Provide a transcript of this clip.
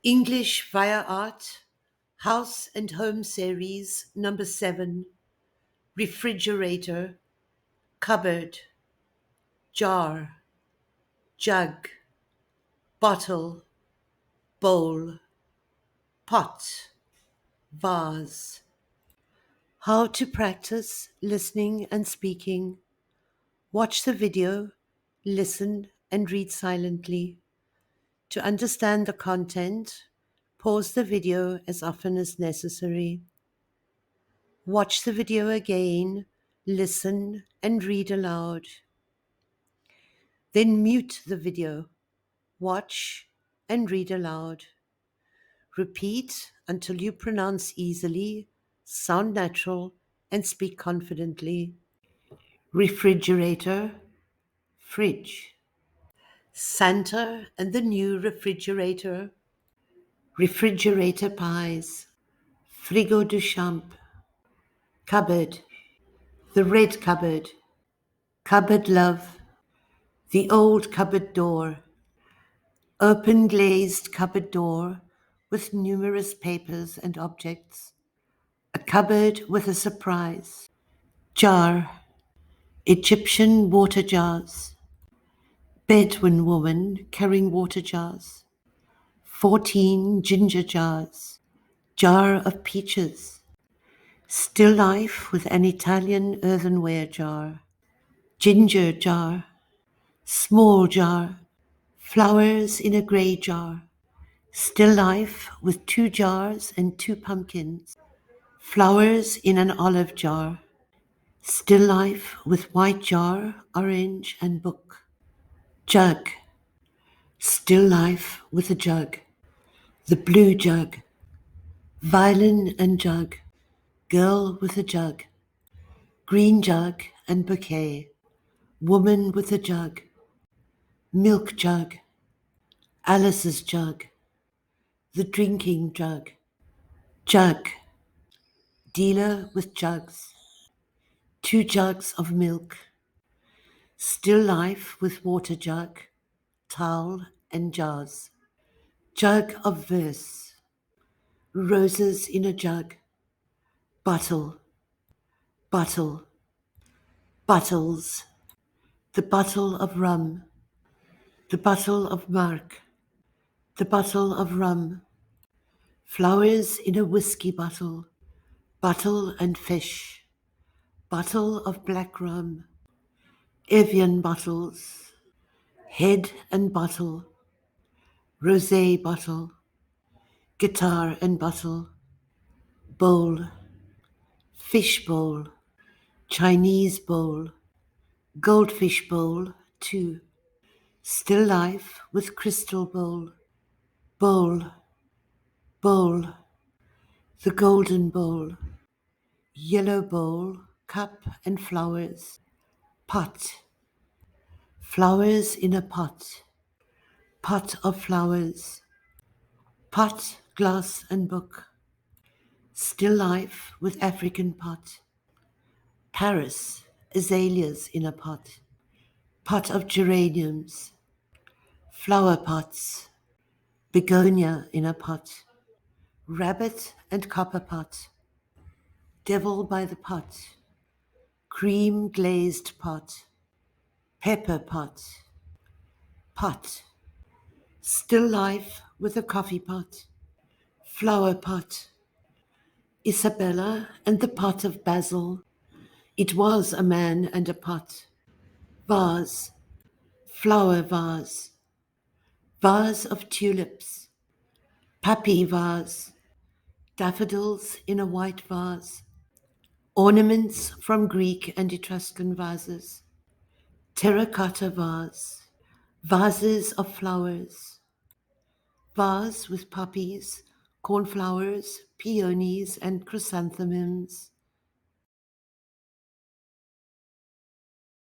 English via Art, House and Home Series number 7, refrigerator, cupboard, jar, jug, bottle, bowl, pot, vase. How to practice listening and speaking. Watch the video, listen and read silently. To understand the content, pause the video as often as necessary. Watch the video again, listen and read aloud. Then mute the video, watch and read aloud. Repeat until you pronounce easily, sound natural, and speak confidently. Refrigerator, fridge. Santa and the new refrigerator. Refrigerator pies. Frigo du champ. Cupboard. The red cupboard. Cupboard love. The old cupboard door. Open glazed cupboard door with numerous papers and objects. A cupboard with a surprise. Jar. Egyptian water jars. Bedouin woman carrying water jars. 14 ginger jars. Jar of peaches. Still life with an Italian earthenware jar. Ginger jar. Small jar. Flowers in a grey jar. Still life with 2 jars and 2 pumpkins. Flowers in an olive jar. Still life with white jar, orange and book. Jug. Still life with a jug. The blue jug. Violin and jug. Girl with a jug. Green jug and bouquet. Woman with a jug. Milk jug. Alice's jug. The drinking jug. Jug. Dealer with jugs. 2 jugs of milk. Still life with water jug, towel and jars. Jug of verse. Roses in a jug. Bottle. Bottle. Bottles. The bottle of rum. The bottle of mark. The bottle of rum. Flowers in a whiskey bottle. Bottle and fish. Bottle of black rum. Evian bottles. Head and bottle. Rosé bottle. Guitar and bottle. Bowl. Fish bowl. Chinese bowl. Goldfish bowl, 2. Still life with crystal bowl. Bowl. Bowl. The golden bowl. Yellow bowl, cup and flowers. Pot. Flowers in a pot. Pot of flowers. Pot, glass and book. Still life with African pot. Paris, azaleas in a pot. Pot of geraniums. Flower pots. Begonia in a pot. Rabbit and copper pot. Devil by the pot. Cream glazed pot. Pepper pot. Pot. Still life with a coffee pot. Flower pot. Isabella and the pot of basil. It was a man and a pot. Vase. Flower vase. Vase of tulips. Puppy vase. Daffodils in a white vase. Ornaments from Greek and Etruscan vases. Terracotta vase. Vases of flowers. Vase with poppies, cornflowers, peonies and chrysanthemums.